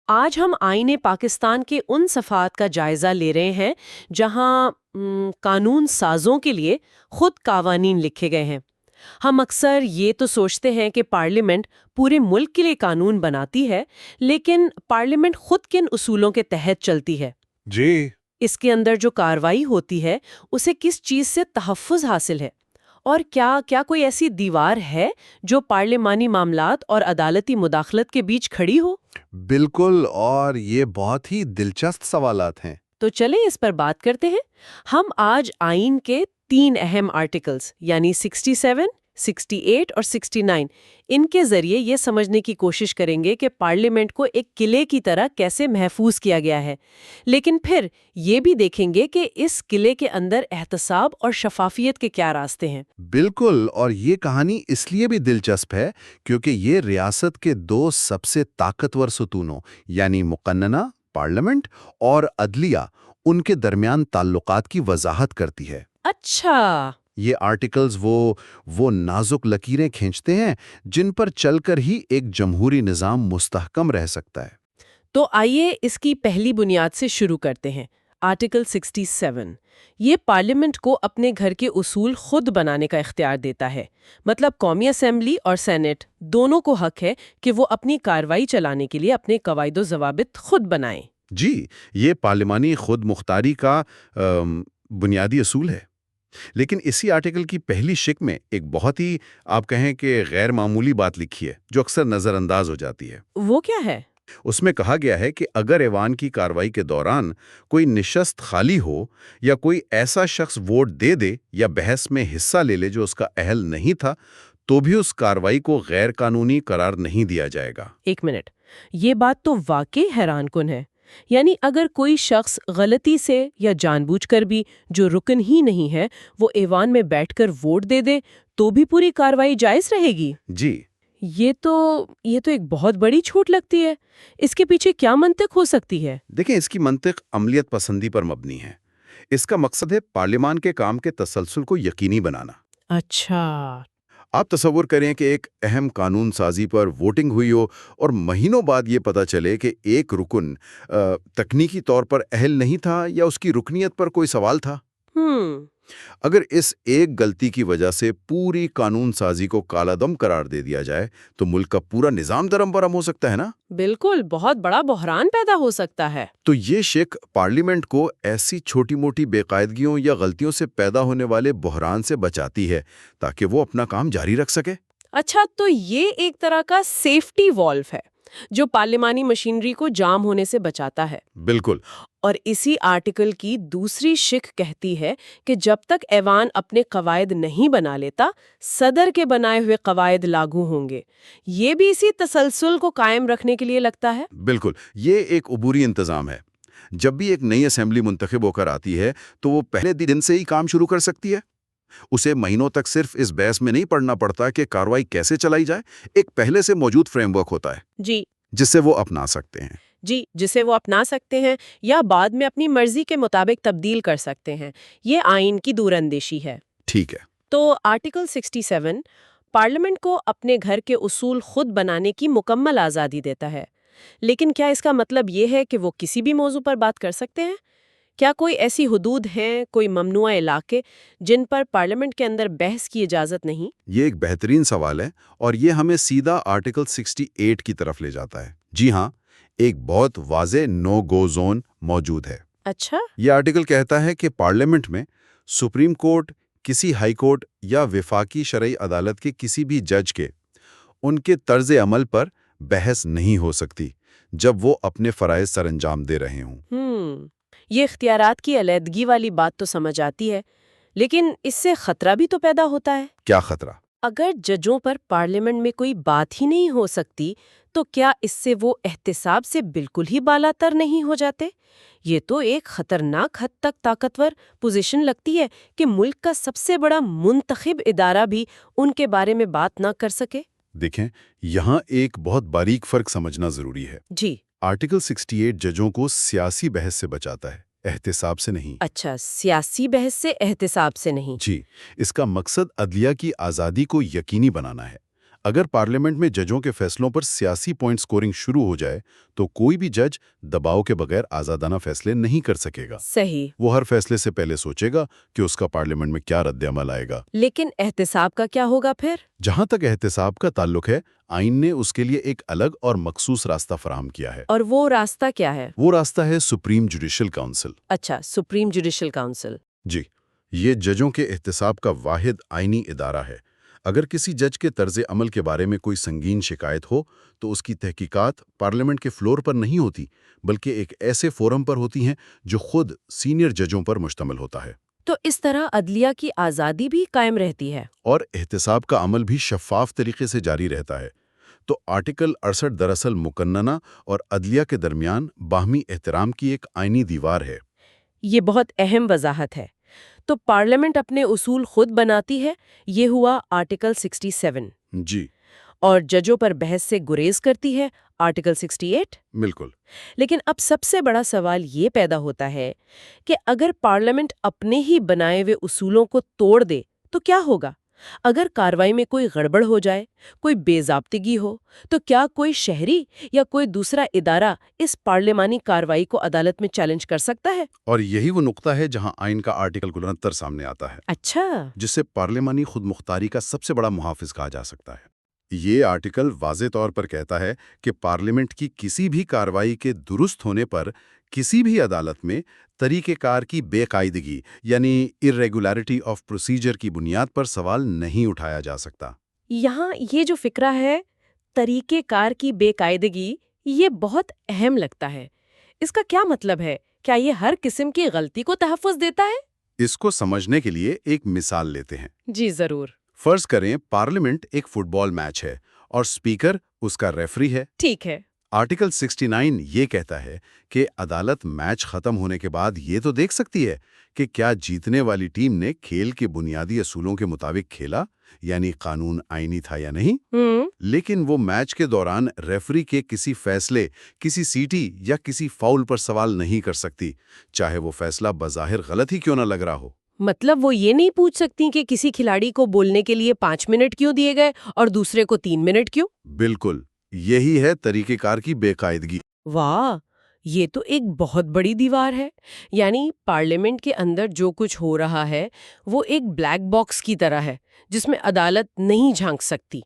آج ہم آئین پاکستان کے ان صفحات کا جائزہ لے رہے ہیں جہاں قانون سازوں کے لیے خود قوانین لکھے گئے ہیں۔ ہم اکثر یہ تو سوچتے ہیں کہ پارلیمنٹ پورے ملک کے لیے قانون بناتی ہے، لیکن پارلیمنٹ خود کن اصولوں کے تحت چلتی ہے؟ جی اس کے اندر جو کارروائی ہوتی ہے اسے کس چیز سے تحفظ حاصل ہے؟ اور کیا کوئی ایسی دیوار ہے جو پارلیمانی معاملات اور عدالتی مداخلت کے بیچ کھڑی ہو؟ بالکل، اور یہ بہت ہی دلچسپ سوالات ہیں۔ تو چلیں اس پر بات کرتے ہیں۔ ہم آج آئین کے 3 اہم آرٹیکلز یعنی 67، 68 اور 69 ان کے ذریعے یہ سمجھنے کی کوشش کریں گے کہ پارلیمنٹ کو ایک قلعے کی طرح کیسے محفوظ کیا گیا ہے، لیکن پھر یہ بھی دیکھیں گے کہ اس قلعے کے اندر احتساب اور شفافیت کے کیا راستے ہیں۔ بالکل، اور یہ کہانی اس لیے بھی دلچسپ ہے کیونکہ یہ ریاست کے 2 سب سے طاقتور ستونوں یعنی مقننہ پارلیمنٹ اور عدلیہ ان کے درمیان تعلقات کی وضاحت کرتی ہے۔ اچھا، یہ آرٹیکلز وہ نازک لکیریں کھینچتے ہیں جن پر چل کر ہی ایک جمہوری نظام مستحکم رہ سکتا ہے۔ تو آئیے اس کی پہلی بنیاد سے شروع کرتے ہیں۔ آرٹیکل 67 یہ پارلیمنٹ کو اپنے گھر کے اصول خود بنانے کا اختیار دیتا ہے، مطلب قومی اسمبلی اور سینٹ دونوں کو حق ہے کہ وہ اپنی کارروائی چلانے کے لیے اپنے قواعد و ضوابط خود بنائیں۔ جی، یہ پارلیمانی خود مختاری کا بنیادی اصول ہے۔ لیکن اسی آرٹیکل کی پہلی شق میں ایک بہت ہی آپ کہیں کہ غیر معمولی بات لکھی ہے جو اکثر نظر انداز ہو جاتی ہے۔ وہ کیا ہے؟ اس میں کہا گیا ہے کہ اگر ایوان کی کارروائی کے دوران کوئی نشست خالی ہو یا کوئی ایسا شخص ووٹ دے دے یا بحث میں حصہ لے لے جو اس کا اہل نہیں تھا، تو بھی اس کارروائی کو غیر قانونی قرار نہیں دیا جائے گا۔ ایک منٹ، یہ بات تو واقعی حیران کن ہے۔ یعنی اگر کوئی شخص غلطی سے یا جان بوجھ کر بھی جو رکن ہی نہیں ہے وہ ایوان میں بیٹھ کر ووٹ دے دے تو بھی پوری کارروائی جائز رہے گی؟ جی، یہ تو ایک بہت بڑی چھوٹ لگتی ہے۔ اس کے پیچھے کیا منطق ہو سکتی ہے؟ دیکھیں، اس کی منطق عملیت پسندی پر مبنی ہے۔ اس کا مقصد ہے پارلیمان کے کام کے تسلسل کو یقینی بنانا۔ اچھا، آپ تصور کریں کہ ایک اہم قانون سازی پر ووٹنگ ہوئی ہو اور مہینوں بعد یہ پتہ چلے کہ ایک رکن تکنیکی طور پر اہل نہیں تھا یا اس کی رکنیت پر کوئی سوال تھا۔ اگر اس ایک غلطی کی وجہ سے پوری قانون سازی کو کالا دم قرار دے دیا جائے تو ملک کا پورا نظام درم برہم ہو سکتا ہے نا؟ بالکل، بہت بڑا بحران پیدا ہو سکتا ہے۔ تو یہ شق پارلیمنٹ کو ایسی چھوٹی موٹی بے قاعدگیوں یا غلطیوں سے پیدا ہونے والے بحران سے بچاتی ہے تاکہ وہ اپنا کام جاری رکھ سکے۔ اچھا، تو یہ ایک طرح کا سیفٹی والو ہے جو پارلیمانی مشینری کو جام ہونے سے بچاتا ہے۔ بالکل۔ اور اسی آرٹیکل کی دوسری شق کہتی ہے کہ جب تک ایوان اپنے قواعد نہیں بنا لیتا، صدر کے بنائے ہوئے قواعد لاگو ہوں گے۔ یہ بھی اسی تسلسل کو قائم رکھنے کے لیے لگتا ہے۔ بالکل، یہ ایک عبوری انتظام ہے۔ جب بھی ایک نئی اسمبلی منتخب ہو کر آتی ہے تو وہ پہلے دن سے ہی کام شروع کر سکتی ہے۔ اسے مہینوں تک صرف اس بحث میں نہیں پڑنا پڑتا کہ کارروائی کیسے چلائی جائے۔ ایک پہلے سے موجود فریم ورک ہوتا ہے جی جسے وہ اپنا سکتے ہیں۔ جسے وہ اپنا سکتے ہیں یا بعد میں اپنی مرضی کے مطابق تبدیل کر سکتے ہیں۔ یہ آئین کی دور اندیشی ہے۔ ٹھیک ہے۔ تو آرٹیکل 67 پارلیمنٹ کو اپنے گھر کے اصول خود بنانے کی مکمل آزادی دیتا ہے، لیکن کیا اس کا مطلب یہ ہے کہ وہ کسی بھی موضوع پر بات کر سکتے ہیں؟ کیا کوئی ایسی حدود ہیں، کوئی ممنوع علاقے جن پر پارلیمنٹ کے اندر بحث کی اجازت نہیں؟ یہ ایک بہترین سوال ہے اور یہ ہمیں سیدھا آرٹیکل 68 کی طرف لے جاتا ہے۔ جی ہاں، ایک بہت واضح نو گو زون موجود ہے۔ اچھا، یہ آرٹیکل کہتا ہے کہ پارلیمنٹ میں سپریم کورٹ، کسی ہائی کورٹ یا وفاقی شرعی عدالت کے کسی بھی جج کے ان کے طرز عمل پر بحث نہیں ہو سکتی جب وہ اپنے فرائض سر انجام دے رہے ہوں۔ یہ اختیارات کی علیحدگی والی بات تو سمجھ آتی ہے، لیکن اس سے خطرہ بھی تو پیدا ہوتا ہے۔ کیا خطرہ؟ اگر ججوں پر پارلیمنٹ میں کوئی بات ہی نہیں ہو سکتی تو کیا اس سے وہ احتساب سے بالکل ہی بالا تر نہیں ہو جاتے؟ یہ تو ایک خطرناک حد تک طاقتور پوزیشن لگتی ہے کہ ملک کا سب سے بڑا منتخب ادارہ بھی ان کے بارے میں بات نہ کر سکے۔ دیکھیں، یہاں ایک بہت باریک فرق سمجھنا ضروری ہے۔ جی، آرٹیکل 68 ججوں کو سیاسی بحث سے بچاتا ہے، احتساب سے نہیں۔ اچھا، سیاسی بحث سے، احتساب سے نہیں۔ جی، اس کا مقصد عدلیہ کی آزادی کو یقینی بنانا ہے۔ اگر پارلیمنٹ میں ججوں کے فیصلوں پر سیاسی پوائنٹ سکورنگ شروع ہو جائے تو کوئی بھی جج دباؤ کے بغیر آزادانہ فیصلے نہیں کر سکے گا۔ صحیح۔ وہ ہر فیصلے سے پہلے سوچے گا کہ اس کا پارلیمنٹ میں کیا رد عمل آئے گا۔ لیکن احتساب کا کیا ہوگا پھر؟ جہاں تک احتساب کا تعلق ہے، آئین نے اس کے لیے ایک الگ اور مخصوص راستہ فراہم کیا ہے۔ اور وہ راستہ کیا ہے؟ وہ راستہ ہے سپریم جوڈیشل کونسل۔ اچھا، سپریم جوڈیشل کونسل۔ جی، یہ ججوں کے احتساب کا واحد آئینی ادارہ ہے۔ اگر کسی جج کے طرز عمل کے بارے میں کوئی سنگین شکایت ہو تو اس کی تحقیقات پارلیمنٹ کے فلور پر نہیں ہوتی، بلکہ ایک ایسے فورم پر ہوتی ہیں جو خود سینئر ججوں پر مشتمل ہوتا ہے۔ تو اس طرح عدلیہ کی آزادی بھی قائم رہتی ہے۔ اور احتساب کا عمل بھی شفاف طریقے سے جاری رہتا ہے۔ تو آرٹیکل 68 دراصل مقننہ اور عدلیہ کے درمیان باہمی احترام کی ایک آئینی دیوار ہے۔ یہ بہت اہم وضاحت ہے۔ تو پارلیمنٹ اپنے اصول خود بناتی ہے، یہ ہوا آرٹیکل 67۔ جی اور ججوں پر بحث سے گریز کرتی ہے، آرٹیکل 68۔ بالکل۔ لیکن اب سب سے بڑا سوال یہ پیدا ہوتا ہے کہ اگر پارلیمنٹ اپنے ہی بنائے ہوئے اصولوں کو توڑ دے تو کیا ہوگا؟ اگر کارروائی میں کوئی گڑبڑ ہو جائے، کوئی بے ضابطگی ہو، تو کیا کوئی شہری یا کوئی دوسرا ادارہ اس پارلیمانی کارروائی کو عدالت میں چیلنج کر سکتا ہے؟ اور یہی وہ نقطہ ہے جہاں آئین کا آرٹیکل 69 سامنے آتا ہے، اچھا۔ جسے پارلیمانی خود مختاری کا سب سے بڑا محافظ کہا جا سقتا ہے۔ یہ آرٹیکل واضح طور پر کہتا ہے کہ پارلیمنٹ کی کسی بھی کارروائی کے درست ہونے پر کسی بھی عدالت میں طریقہ کار کی بے قاعدگی یعنی irregularity آف پروسیجر کی بنیاد پر سوال نہیں اٹھایا جا سکتا۔ یہاں یہ جو فکرہ ہے، طریقہ کار کی بے قاعدگی، یہ بہت اہم لگتا ہے۔ اس کا کیا مطلب ہے؟ کیا یہ ہر قسم کی غلطی کو تحفظ دیتا ہے؟ اس کو سمجھنے کے لیے ایک مثال لیتے ہیں۔ جی ضرور۔ فرض کریں پارلیمنٹ ایک فٹ بال میچ ہے اور اسپیکر اس کا ریفری ہے۔ ٹھیک ہے۔ آرٹیکل 69 یہ کہتا ہے کہ عدالت میچ ختم ہونے کے بعد یہ تو دیکھ سکتی ہے کہ کیا جیتنے والی ٹیم نے کھیل کے بنیادی اصولوں کے مطابق کھیلا، یعنی قانون آئینی تھا یا نہیں۔ لیکن وہ میچ کے دوران ریفری کے کسی فیصلے، کسی سیٹی یا کسی فاؤل پر سوال نہیں کر سکتی، چاہے وہ فیصلہ بظاہر غلط ہی کیوں نہ لگ رہا ہو۔ مطلب وہ یہ نہیں پوچھ سکتی کہ کسی کھلاڑی کو بولنے کے لیے 5 منٹ کیوں دیے گئے اور دوسرے کو 3 منٹ کیوں؟ بالکل، یہی ہے طریقہ کار کی بے قاعدگی۔ واہ، یہ تو ایک بہت بڑی دیوار ہے۔ یعنی پارلیمنٹ کے اندر جو کچھ ہو رہا ہے وہ ایک بلیک باکس کی طرح ہے جس میں عدالت نہیں جھانک سکتی۔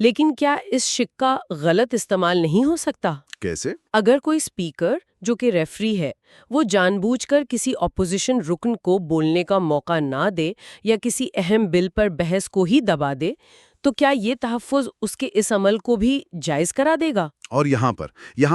لیکن کیا اس شق کا غلط استعمال نہیں ہو سکتا؟ کیسے؟ اگر کوئی اسپیکر جو کہ ریفری ہے وہ جان بوجھ کر کسی اپوزیشن رکن کو بولنے کا موقع نہ دے یا کسی اہم بل پر بحث کو ہی دبا دے، تو کیا یہ تحفظ اس کے اس عمل کو بھی جائز کرا دے گا؟ اور یہاں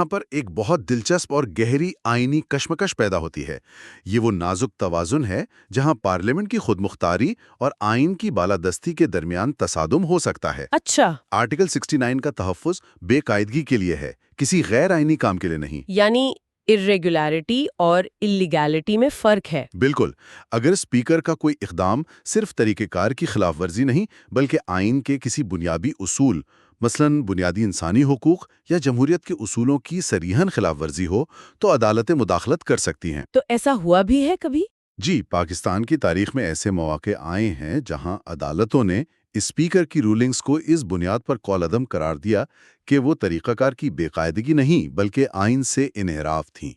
پر ایک بہت دلچسپ اور گہری آئینی کشمکش پیدا ہوتی ہے۔ یہ وہ نازک توازن ہے جہاں پارلیمنٹ کی خود مختاری اور آئین کی بالادستی کے درمیان تصادم ہو سکتا ہے۔ اچھا، آرٹیکل 69 کا تحفظ بے قاعدگی کے لیے ہے، کسی غیر آئینی کام کے لیے نہیں۔ یعنی irregularity اور illegality میں فرق ہے۔ بالکل، اگر اسپیکر کا کوئی اقدام صرف طریقہ کار کی خلاف ورزی نہیں بلکہ آئین کے کسی بنیادی اصول، مثلاً بنیادی انسانی حقوق یا جمہوریت کے اصولوں کی صریحاً خلاف ورزی ہو تو عدالتیں مداخلت کر سکتی ہیں۔ تو ایسا ہوا بھی ہے کبھی؟ جی، پاکستان کی تاریخ میں ایسے مواقع آئے ہیں جہاں عدالتوں نے اسپیکر کی رولنگز کو اس بنیاد پر کال عدم قرار دیا کہ وہ طریقہ کار کی بے قاعدگی نہیں بلکہ آئین سے انحراف تھیں۔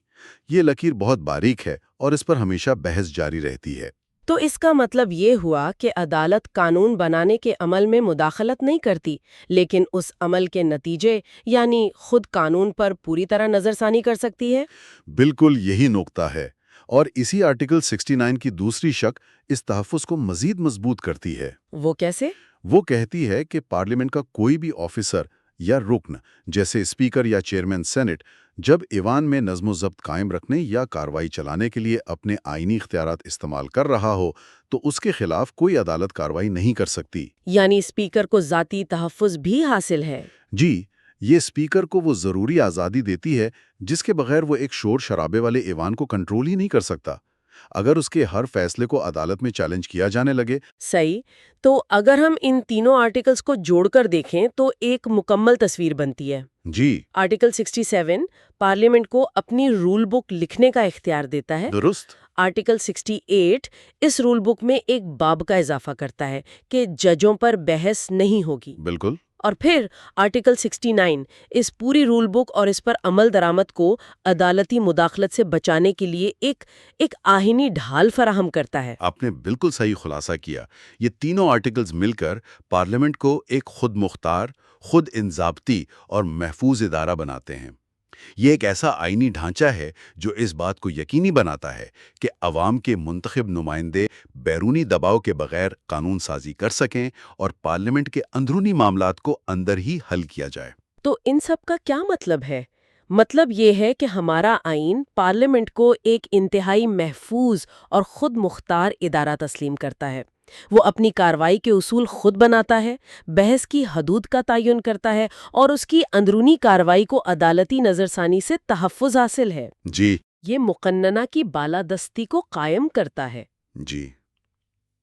یہ لکیر بہت باریک ہے اور اس پر ہمیشہ بحث جاری رہتی ہے۔ تو اس کا مطلب یہ ہوا کہ عدالت قانون بنانے کے عمل میں مداخلت نہیں کرتی، لیکن اس عمل کے نتیجے یعنی خود قانون پر پوری طرح نظر ثانی کر سکتی ہے۔ بالکل یہی نقطہ ہے، اور اسی آرٹیکل 69 کی دوسری شق اس تحفظ کو مزید مضبوط کرتی ہے۔ وہ کیسے؟ وہ کہتی ہے کہ پارلیمنٹ کا کوئی بھی آفیسر یا رکن جیسے اسپیکر یا چیئرمین سینٹ جب ایوان میں نظم و ضبط قائم رکھنے یا کارروائی چلانے کے لیے اپنے آئینی اختیارات استعمال کر رہا ہو تو اس کے خلاف کوئی عدالت کارروائی نہیں کر سکتی۔ یعنی اسپیکر کو ذاتی تحفظ بھی حاصل ہے؟ جی، یہ اسپیکر کو وہ ضروری آزادی دیتی ہے جس کے بغیر وہ ایک شور شرابے والے ایوان کو کنٹرول ہی نہیں کر سکتا۔ اگر اس کے ہر فیصلے کو عدالت میں چیلنج کیا جانے لگے۔ صحیح، تو اگر ہم ان تینوں آرٹیکلز کو جوڑ کر دیکھیں تو ایک مکمل تصویر بنتی ہے۔ جی آرٹیکل 67 پارلیمنٹ کو اپنی رول بک لکھنے کا اختیار دیتا ہے۔ درست۔ آرٹیکل 68 اس رول بک میں ایک باب کا اضافہ کرتا ہے کہ ججوں پر بحث نہیں ہوگی۔ بالکل۔ اور پھر آرٹیکل 69 اس پوری رول بک اور اس پر عمل درآمد کو عدالتی مداخلت سے بچانے کے لیے ایک آئینی ڈھال فراہم کرتا ہے۔ آپ نے بالکل صحیح خلاصہ کیا۔ یہ تینوں آرٹیکلز مل کر پارلیمنٹ کو ایک خود مختار، خود انضابطی اور محفوظ ادارہ بناتے ہیں۔ یہ ایک ایسا آئینی ڈھانچہ ہے جو اس بات کو یقینی بناتا ہے کہ عوام کے منتخب نمائندے بیرونی دباؤ کے بغیر قانون سازی کر سکیں اور پارلیمنٹ کے اندرونی معاملات کو اندر ہی حل کیا جائے۔ تو ان سب کا کیا مطلب ہے؟ مطلب یہ ہے کہ ہمارا آئین پارلیمنٹ کو ایک انتہائی محفوظ اور خود مختار ادارہ تسلیم کرتا ہے۔ وہ اپنی کارروائی کے اصول خود بناتا ہے، بحث کی حدود کا تعین کرتا ہے اور اس کی اندرونی کارروائی کو عدالتی نظر ثانی سے تحفظ حاصل ہے۔ جی یہ مقننہ کی بالادستی کو قائم کرتا ہے۔ جی،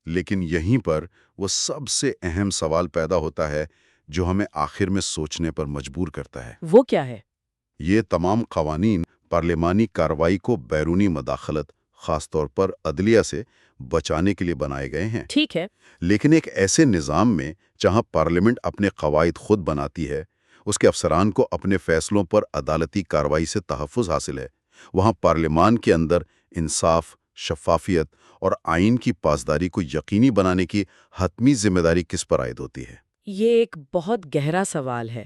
لیکن یہیں پر وہ سب سے اہم سوال پیدا ہوتا ہے جو ہمیں آخر میں سوچنے پر مجبور کرتا ہے۔ وہ کیا ہے؟ یہ تمام قوانین پارلیمانی کارروائی کو بیرونی مداخلت، خاص طور پر عدلیہ سے بچانے کے لیے بنائے گئے ہیں۔ ٹھیک ہے۔ لیکن ایک ایسے نظام میں جہاں پارلیمنٹ اپنے قواعد خود بناتی ہے، اس کے افسران کو اپنے فیصلوں پر عدالتی کارروائی سے تحفظ حاصل ہے، وہاں پارلیمان کے اندر انصاف، شفافیت اور آئین کی پاسداری کو یقینی بنانے کی حتمی ذمہ داری کس پر عائد ہوتی ہے؟ یہ ایک بہت گہرا سوال ہے۔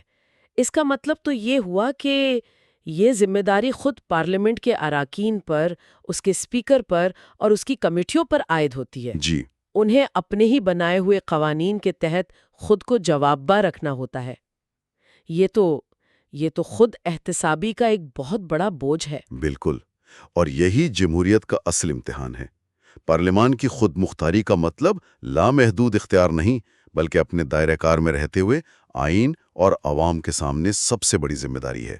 اس کا مطلب تو یہ ہوا کہ یہ ذمہ داری خود پارلیمنٹ کے اراکین پر، اس کے اسپیکر پر اور اس کی کمیٹیوں پر عائد ہوتی ہے۔ جی، انہیں اپنے ہی بنائے ہوئے قوانین کے تحت خود کو جوابدہ رکھنا ہوتا ہے۔ یہ تو خود احتسابی کا ایک بہت بڑا بوجھ ہے۔ بالکل، اور یہی جمہوریت کا اصل امتحان ہے۔ پارلیمان کی خود مختاری کا مطلب لامحدود اختیار نہیں، بلکہ اپنے دائرہ کار میں رہتے ہوئے آئین اور عوام کے سامنے سب سے بڑی ذمہ داری ہے۔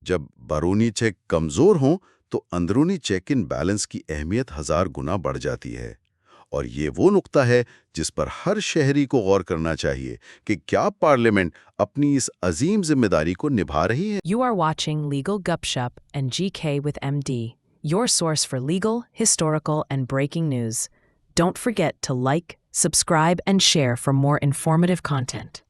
جب بیرونی چیک کمزور ہوں تو اندرونی چیک ان بیلنس کی اہمیت 1000 گنا بڑھ جاتی ہے، اور یہ وہ نقطہ ہے جس پر ہر شہری کو غور کرنا چاہیے کہ کیا پارلیمنٹ اپنی اس عظیم ذمہ داری کو نبھا رہی ہے۔ You are watching Legal Gupshup and GK with MD, your source for legal, historical, and breaking news. Don't forget to like, subscribe, and share for more informative content.